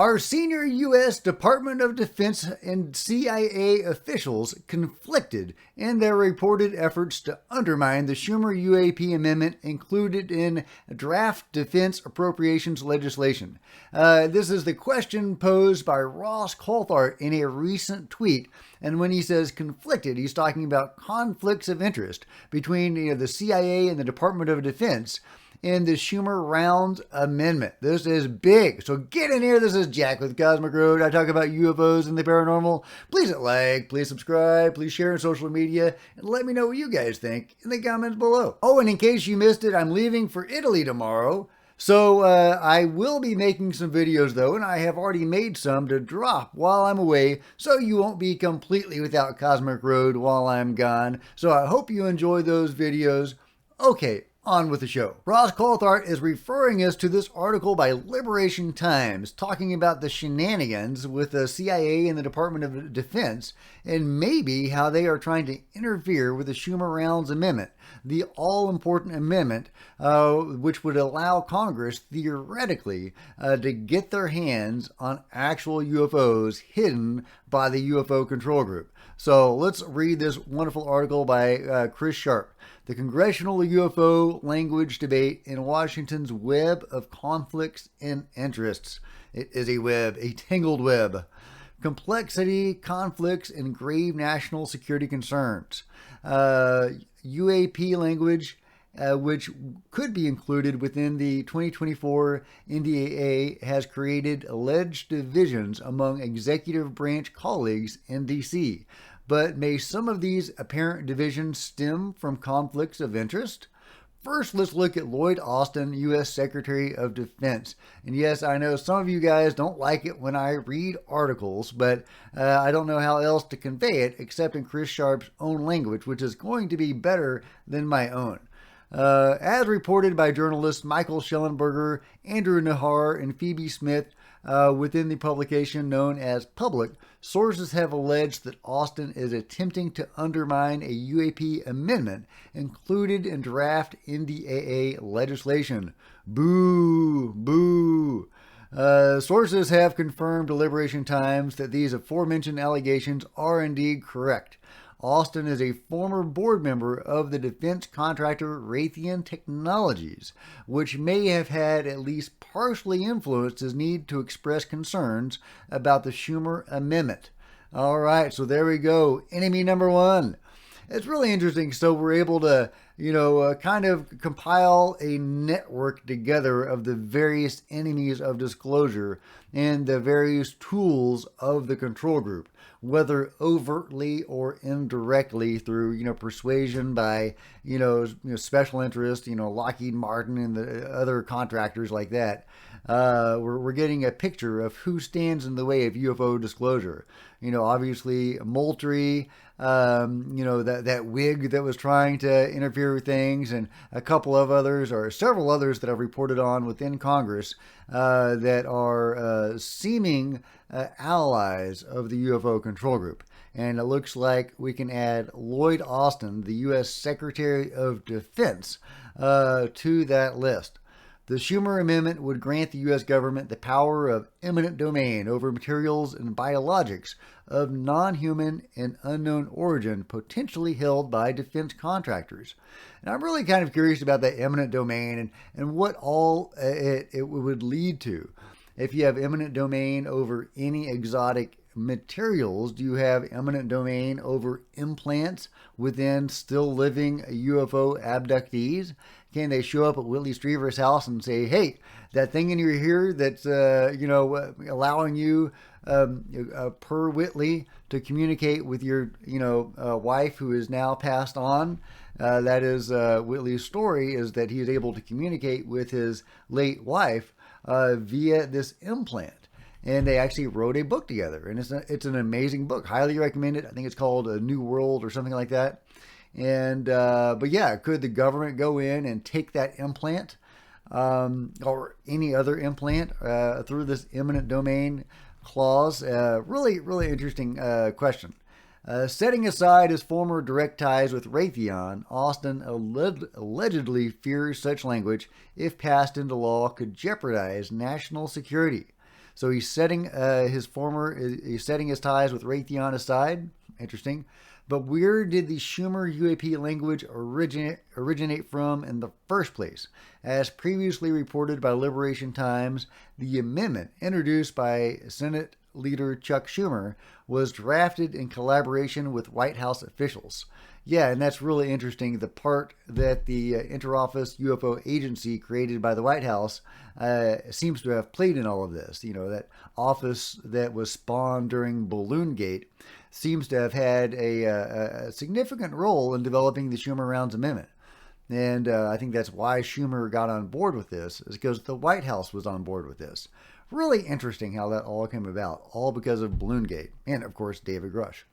Our senior U.S. Department of Defense and CIA officials conflicted in their reported efforts to undermine the Schumer U.A.P. amendment included in draft defense appropriations legislation. This is the question posed by Ross Coulthart in a recent tweet. And when he says conflicted, he's talking about conflicts of interest between the CIA and the Department of Defense in the Schumer-Rounds amendment. This is big. So get in here. This is Jack with Cosmic Road. I talk about UFOs and the paranormal. Please hit like, please subscribe, please share on social media, and let me know what you guys think in the comments below. Oh, and in case you missed it, I'm leaving for Italy tomorrow. So I will be making some videos though, and I have already made some to drop while I'm away, so you won't be completely without Cosmic Road while I'm gone. So I hope you enjoy those videos. Okay, on with the show. Ross Coulthart is referring us to this article by Liberation Times talking about the shenanigans with the CIA and the Department of Defense and maybe how they are trying to interfere with the Schumer-Rounds amendment, the all-important amendment which would allow Congress theoretically to get their hands on actual UFOs hidden by the UFO control group. So let's read this wonderful article by Chris Sharp. The Congressional UFO Language Debate in Washington's Web of Conflicts and Interests. It is a web, a tangled web. Complexity, conflicts, and grave national security concerns. U.A.P. language, which could be included within the 2024 NDAA, has created alleged divisions among executive branch colleagues in D.C., but may some of these apparent divisions stem from conflicts of interest? First, let's look at Lloyd Austin, U.S. Secretary of Defense. And yes, I know some of you guys don't like it when I read articles, but I don't know how else to convey it except in Chris Sharp's own language, which is going to be better than my own. As reported by journalists Michael Schellenberger, Andrew Nahar, and Phoebe Smith, within the publication known as Public, sources have alleged that Austin is attempting to undermine a UAP amendment included in draft NDAA legislation. Boo! Boo! Sources have confirmed to Liberation Times that these aforementioned allegations are indeed correct. Austin is a former board member of the defense contractor Raytheon Technologies, which may have had at least partially influenced his need to express concerns about the Schumer Amendment. All right, so there we go. Enemy number one. It's really interesting. So we're able to, kind of compile a network together of the various enemies of disclosure and the various tools of the control group, whether overtly or indirectly through, persuasion by, special interest, Lockheed Martin and the other contractors like that. We're getting a picture of who stands in the way of UFO disclosure. Obviously Moultrie, that wig that was trying to interfere with things, and a couple of others, or several others that I've reported on within Congress that are seeming allies of the UFO control group. And it looks like we can add Lloyd Austin, the U.S. Secretary of Defense, to that list. The Schumer Amendment would grant the U.S. government the power of eminent domain over materials and biologics of non-human and unknown origin potentially held by defense contractors. And I'm really kind of curious about that eminent domain and what all it would lead to. If you have eminent domain over any exotic materials, do you have eminent domain over implants within still living UFO abductees? Can they show up at Whitley Striever's house and say, hey, that thing in your ear that's, allowing you, per Whitley, to communicate with your, wife who is now passed on? That is Whitley's story, is that he is able to communicate with his late wife via this implant. And they actually wrote a book together, and it's an amazing book. Highly recommend it. I think it's called A New World or something like that. And but yeah, could the government go in and take that implant or any other implant through this eminent domain clause? Really, really interesting question. Setting aside his former direct ties with Raytheon, Austin allegedly fears such language, if passed into law, could jeopardize national security. So he's setting he's setting his ties with Raytheon aside. Interesting. But where did the Schumer UAP language originate from in the first place? As previously reported by Liberation Times, the amendment introduced by Senate Leader Chuck Schumer was drafted in collaboration with White House officials. Yeah, and that's really interesting. The part that the Interoffice UFO agency created by the White House seems to have played in all of this. You know, that office that was spawned during Balloongate seems to have had a significant role in developing the Schumer Rounds Amendment. And I think that's why Schumer got on board with this, is because the White House was on board with this. Really interesting how that all came about, all because of Balloongate and, of course, David Grush.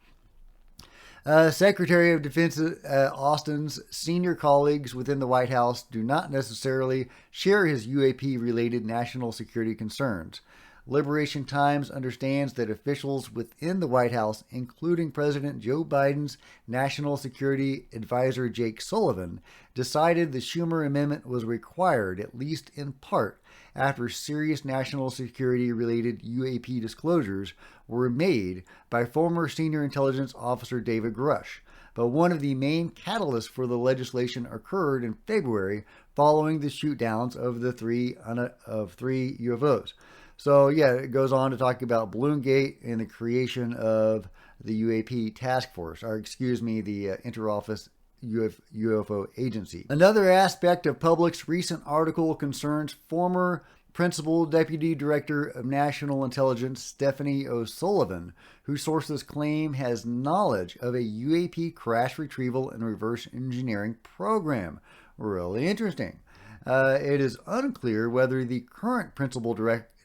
Secretary of Defense Austin's senior colleagues within the White House do not necessarily share his UAP-related national security concerns. Liberation Times understands that officials within the White House, including President Joe Biden's National Security Advisor Jake Sullivan, decided the Schumer Amendment was required, at least in part, after serious national security-related UAP disclosures were made by former senior intelligence officer David Grush. But one of the main catalysts for the legislation occurred in February following the shootdowns of the three UFOs. So, yeah, it goes on to talk about Balloongate and the creation of the UAP task force, or excuse me, the Interoffice UFO agency. Another aspect of Public's recent article concerns former Principal Deputy Director of National Intelligence Stephanie O'Sullivan, who sources claim has knowledge of a UAP crash retrieval and reverse engineering program. Really interesting. It is unclear whether the current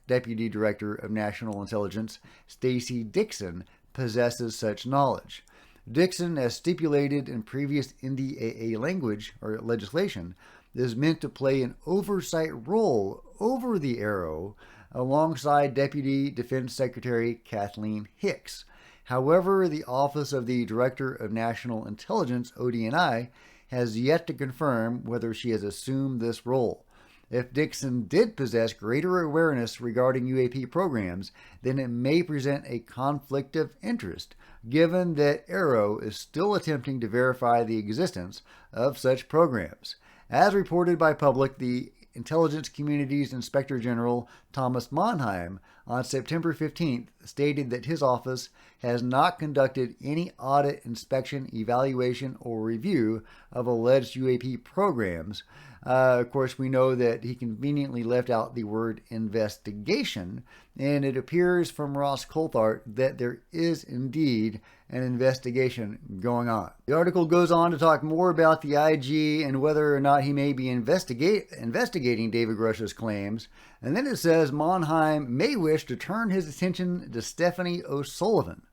Deputy Director of National Intelligence, Stacey Dixon, possesses such knowledge. Dixon, as stipulated in previous NDAA language or legislation, is meant to play an oversight role over the ARROW alongside Deputy Defense Secretary Kathleen Hicks. However, the Office of the Director of National Intelligence, ODNI, has yet to confirm whether she has assumed this role. If Dixon did possess greater awareness regarding UAP programs, then it may present a conflict of interest, given that ARROW is still attempting to verify the existence of such programs. As reported by Public, the Intelligence Community's Inspector General Thomas Monheim on September 15th stated that his office has not conducted any audit, inspection, evaluation, or review of alleged UAP programs. Of course, we know that he conveniently left out the word investigation, and it appears from Ross Coulthart that there is indeed an investigation going on. The article goes on to talk more about the IG and whether or not he may be investigating David Grush's claims, and then it says Monheim may wish to turn his attention to Stephanie O'Sullivan.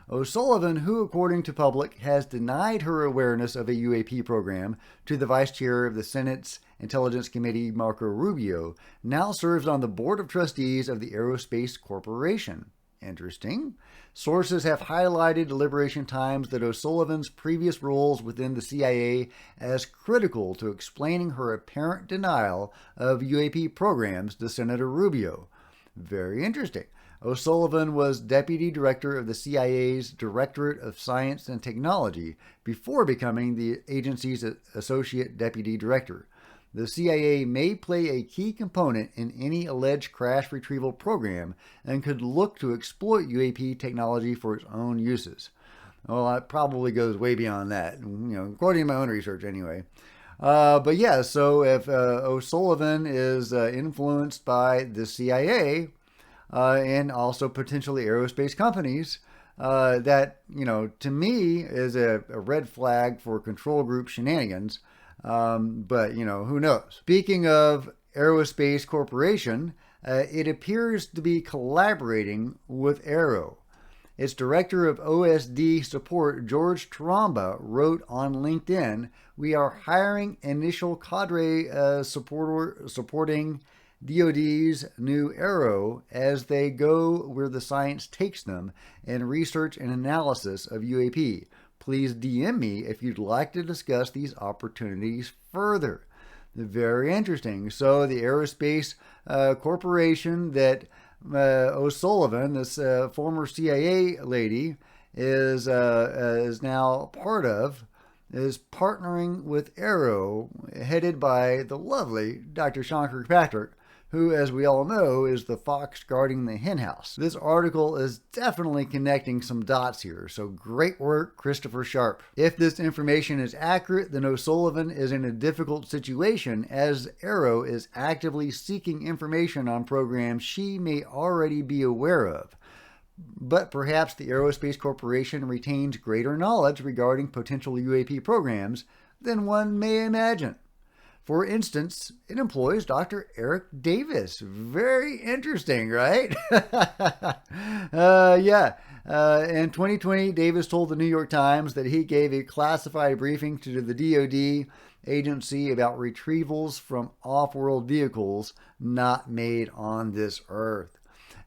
O'Sullivan, who, according to Public, has denied her awareness of a UAP program to the Vice Chair of the Senate's Intelligence Committee, Marco Rubio, now serves on the Board of Trustees of the Aerospace Corporation. Interesting. Sources have highlighted to Liberation Times that O'Sullivan's previous roles within the CIA as critical to explaining her apparent denial of UAP programs to Senator Rubio. Very interesting. O'Sullivan was Deputy Director of the CIA's Directorate of Science and Technology before becoming the agency's Associate Deputy Director. The CIA may play a key component in any alleged crash retrieval program and could look to exploit UAP technology for its own uses. Well, it probably goes way beyond that, according to my own research anyway. But yeah, so if O'Sullivan is influenced by the CIA, and also potentially aerospace companies, that, to me is a red flag for control group shenanigans. But, who knows? Speaking of Aerospace Corporation, it appears to be collaborating with ARROW. Its director of OSD support, George Taramba, wrote on LinkedIn, "We are hiring initial cadre supporting DOD's new ARROW as they go where the science takes them in research and analysis of UAP. Please DM me if you'd like to discuss these opportunities further." Very interesting. So the Aerospace Corporation that O'Sullivan, this former CIA lady, is now part of, is partnering with Arrow, headed by the lovely Dr. Sean Kirkpatrick, who, as we all know, is the fox guarding the henhouse. This article is definitely connecting some dots here, so great work, Christopher Sharp. If this information is accurate, then O'Sullivan is in a difficult situation, as Arrow is actively seeking information on programs she may already be aware of. But perhaps the Aerospace Corporation retains greater knowledge regarding potential UAP programs than one may imagine. For instance, it employs Dr. Eric Davis. Very interesting, right? Yeah. In 2020, Davis told the New York Times that he gave a classified briefing to the DOD agency about retrievals from off-world vehicles not made on this Earth.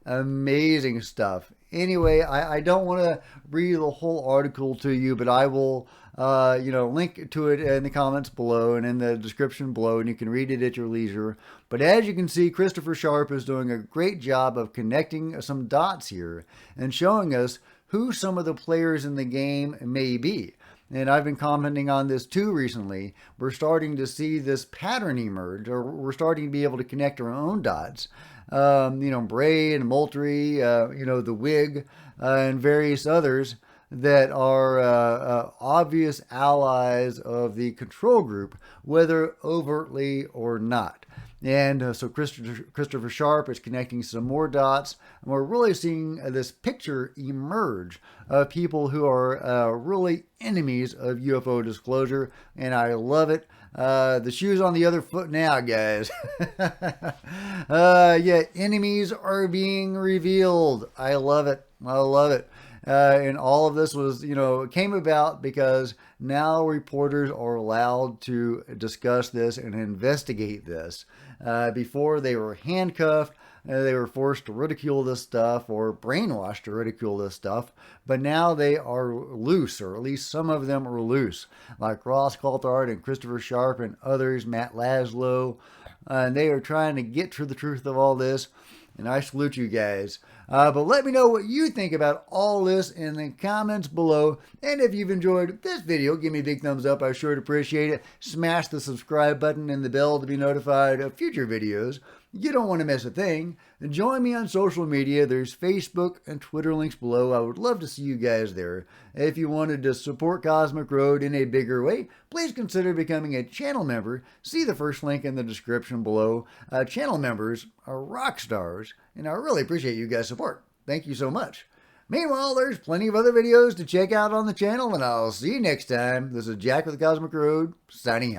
Amazing stuff. Anyway, I don't want to read the whole article to you, but I will link to it in the comments below and in the description below, and you can read it at your leisure. But as you can see, Christopher Sharp is doing a great job of connecting some dots here and showing us who some of the players in the game may be. And I've been commenting on this too recently. We're starting to see this pattern emerge, or we're starting to be able to connect our own dots. Bray and Moultrie, the Wig, and various others that are obvious allies of the control group, whether overtly or not. And so Christopher Sharp is connecting some more dots, and we're really seeing this picture emerge of people who are really enemies of UFO disclosure, and I love it. The shoe's on the other foot now, guys. Yeah, enemies are being revealed. I love it. I love it. And all of this was, came about because now reporters are allowed to discuss this and investigate this. Before they were handcuffed, they were forced to ridicule this stuff or brainwashed to ridicule this stuff. But now they are loose, or at least some of them are loose, like Ross Coulthard and Christopher Sharp and others, Matt Laszlo. And they are trying to get to the truth of all this. And I salute you guys. But let me know what you think about all this in the comments below. And if you've enjoyed this video, give me a big thumbs up. I sure would appreciate it. Smash the subscribe button and the bell to be notified of future videos. You don't want to miss a thing. Join me on social media. There's Facebook and Twitter links below. I would love to see you guys there. If you wanted to support Cosmic Road in a bigger way, please consider becoming a channel member. See the first link in the description below. Channel members are rock stars, and I really appreciate you guys' support. Thank you so much. Meanwhile, there's plenty of other videos to check out on the channel, and I'll see you next time. This is Jack with the Cosmic Road, signing out.